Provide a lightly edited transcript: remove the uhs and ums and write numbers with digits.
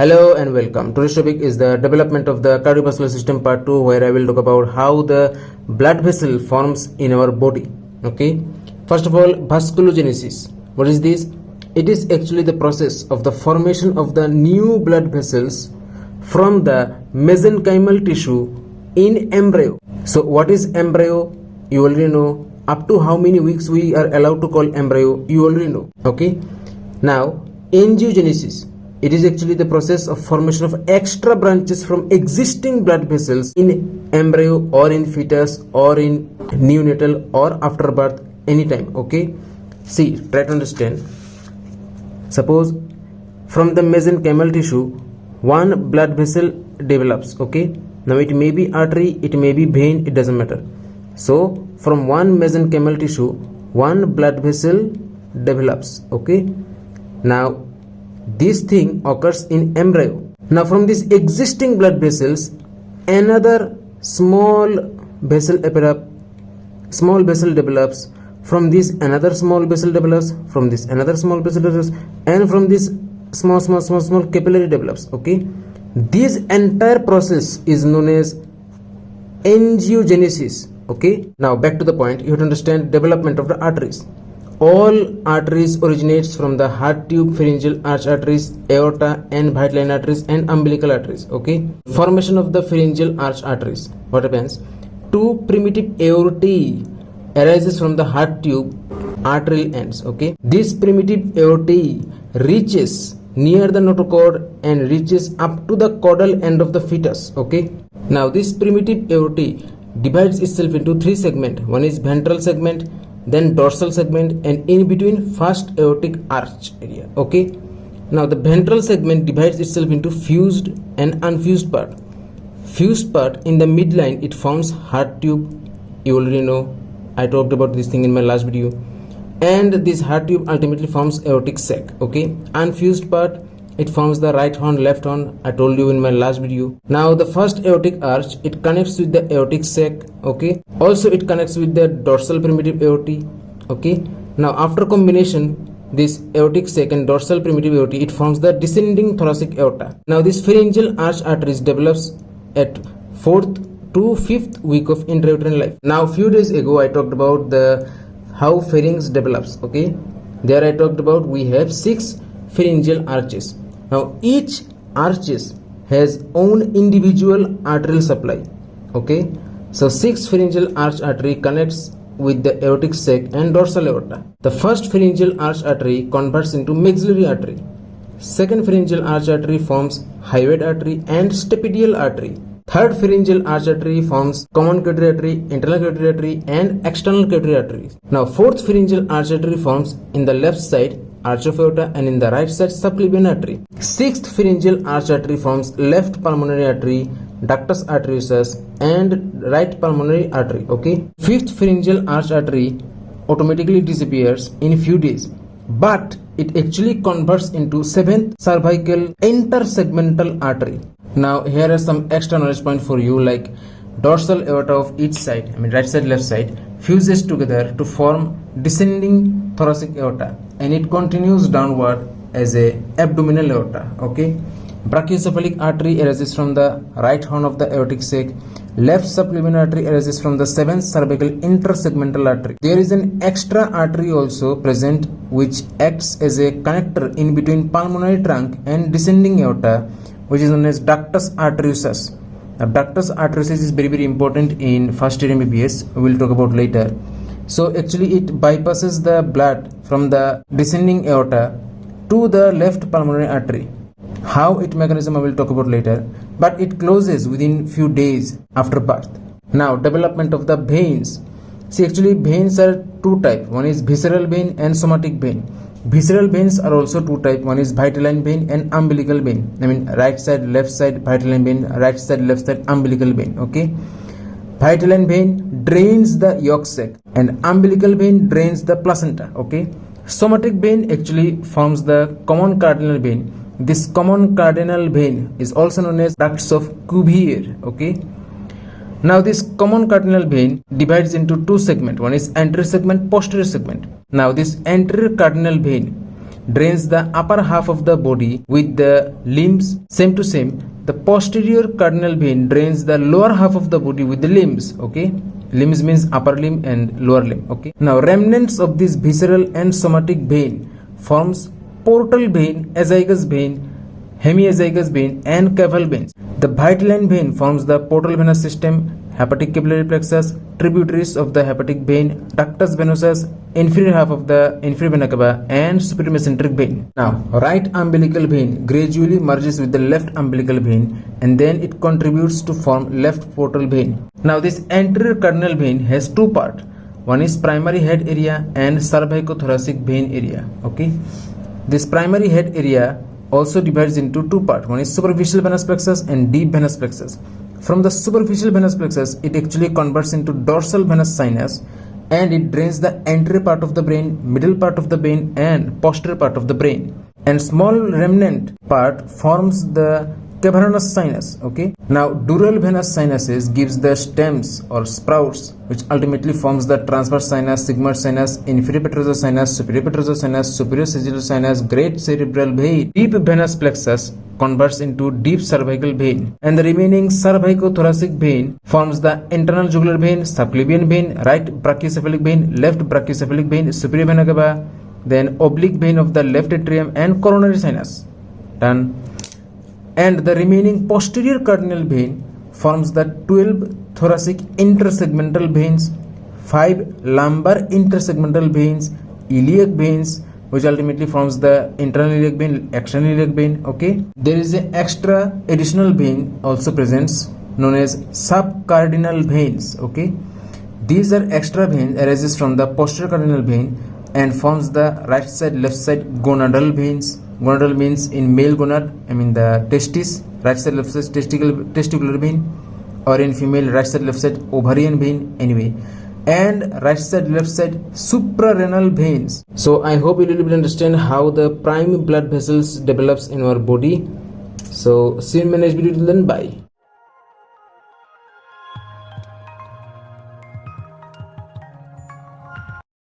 Hello and welcome. Today's topic is the development of the cardiovascular system part 2, where I will talk about how the blood vessel forms in our body. Okay. First of all, vasculogenesis. What is this? It is actually the process of the formation of the new blood vessels from the mesenchymal tissue in embryo. So what is embryo? You already know. Up to how many weeks we are allowed to call embryo, you already know. Okay. Now, angiogenesis. It is actually the process of formation of extra branches from existing blood vessels in embryo or in fetus or in neonatal or after birth anytime. Okay. See, try to understand. Suppose from the mesenchymal tissue one blood vessel develops. Okay. Now it may be artery, it may be vein, it doesn't matter. So from one mesenchymal tissue one blood vessel develops. Okay. Now this thing occurs in embryo. Now from these existing blood vessels another small vessel develops. From this another small vessel develops. From this another small vessel develops, and from this small capillary develops. Okay. This entire process is known as angiogenesis. Okay. Now back to the point. You have to understand development of the arteries. All arteries originates from the heart tube, pharyngeal arch arteries, aorta and vital line arteries and umbilical arteries. Okay. Formation of the pharyngeal arch arteries. What happens? Two primitive aortae arises from the heart tube arterial ends. Okay. This primitive aortae reaches near the notochord and reaches up to the caudal end of the fetus. Okay. Now this primitive aortae divides itself into three segments. One is ventral segment, then dorsal segment, and in between first aortic arch area. Okay. Now the ventral segment divides itself into fused and unfused part. Fused part in the midline it forms heart tube. You already know, I talked about this thing in my last video. And this heart tube ultimately forms aortic sac. Okay. Unfused part it forms the right horn, left horn. I told you in my last video. Now the first aortic arch it connects with the aortic sac. Okay. Also it connects with the dorsal primitive aorta. Okay. Now after combination this aortic sac and dorsal primitive aorta it forms the descending thoracic aorta. Now this pharyngeal arch arteries develops at 4th to 5th week of intrauterine life. Now few days ago I talked about the how pharynx develops. Okay. There I talked about we have 6 pharyngeal arches. Now each arches has own individual arterial supply. Okay. So 6 pharyngeal arch artery connects with the aortic sac and dorsal aorta. The first pharyngeal arch artery converts into maxillary artery. Second pharyngeal arch artery forms hyoid artery and stapedial artery. Third pharyngeal arch artery forms common cavitary artery, internal cavitary artery and external cavitary artery. Now fourth pharyngeal arch artery forms in the left side arch of aorta and in the right side subclavian artery. Sixth pharyngeal arch artery forms left pulmonary artery, ductus arteriosus and right pulmonary artery. Okay. Fifth pharyngeal arch artery automatically disappears in few days, but it actually converts into seventh cervical intersegmental artery. Now here are some extra knowledge point for you, like dorsal aorta of each side, I mean right side, left side, fuses together to form descending thoracic aorta and it continues downward as a abdominal aorta. Okay. Brachiocephalic artery arises from the right horn of the aortic sac. Left subclavian artery arises from the seventh cervical intersegmental artery. There is an extra artery also present which acts as a connector in between pulmonary trunk and descending aorta, which is known as ductus arteriosus. Now ductus arteriosus is very important in first year MBBS. We will talk about later. So actually it bypasses the blood from the descending aorta to the left pulmonary artery. How it mechanism I will talk about later, but it closes within few days after birth. Now development of the veins. See, actually veins are two types. One is visceral vein and somatic vein. Visceral veins are also two types. One is vital line vein and umbilical vein. I mean right side, left side vital line vein, right side, left side umbilical vein. Okay. Vital line vein drains the yolk sac and umbilical vein drains the placenta. Okay. Somatic vein actually forms the common cardinal vein. This common cardinal vein is also known as ducts of Cuvier. Okay. Now this common cardinal vein divides into two segments. One is anterior segment, posterior segment. Now this anterior cardinal vein drains the upper half of the body with the limbs same to same. The posterior cardinal vein drains the lower half of the body with the limbs. Okay, limbs means upper limb and lower limb. Okay, now remnants of this visceral and somatic vein forms portal vein, azygous vein, hemiazygous vein and caval veins. The vitelline vein forms the portal venous system, hepatic capillary plexus, tributaries of the hepatic vein, ductus venosus, inferior half of the inferior vena cava and superior mesenteric vein. Now, right umbilical vein gradually merges with the left umbilical vein and then it contributes to form left portal vein. Now, this anterior cardinal vein has two parts. One is primary head area and cervicothoracic vein area. Okay, this primary head area also divides into two parts. One is superficial venous plexus and deep venous plexus. From the superficial venous plexus, it actually converts into dorsal venous sinus and it drains the anterior part of the brain, middle part of the brain and posterior part of the brain. And small remnant part forms the cavernous sinus. Okay. Now, dural venous sinuses gives the stems or sprouts which ultimately forms the transverse sinus, sigmoid sinus, inferior petrosal sinus, superior petrosal sinus, superior sagittal sinus, great cerebral vein. Deep venous plexus converts into deep cervical vein and the remaining cervicothoracic vein forms the internal jugular vein, subclavian vein, right brachiocephalic vein, left brachiocephalic vein, superior vena cava, then oblique vein of the left atrium and coronary sinus. Done. And the remaining posterior cardinal vein forms the 12 thoracic intersegmental veins, 5 lumbar intersegmental veins, iliac veins, which ultimately forms the internal iliac vein, external iliac vein. Okay, there is an extra additional vein also presents known as subcardinal veins. Okay, these are extra veins arises from the posterior cardinal vein and forms the right side, left side gonadal veins. Gonadal means in male gonad, I mean the testis, right side, left side testicular vein, or in female right side, left side ovarian vein. Anyway, and right side, left side suprarenal veins. So I hope you will understand how the prime blood vessels develops in our body. So see you in my next video. Till then, bye.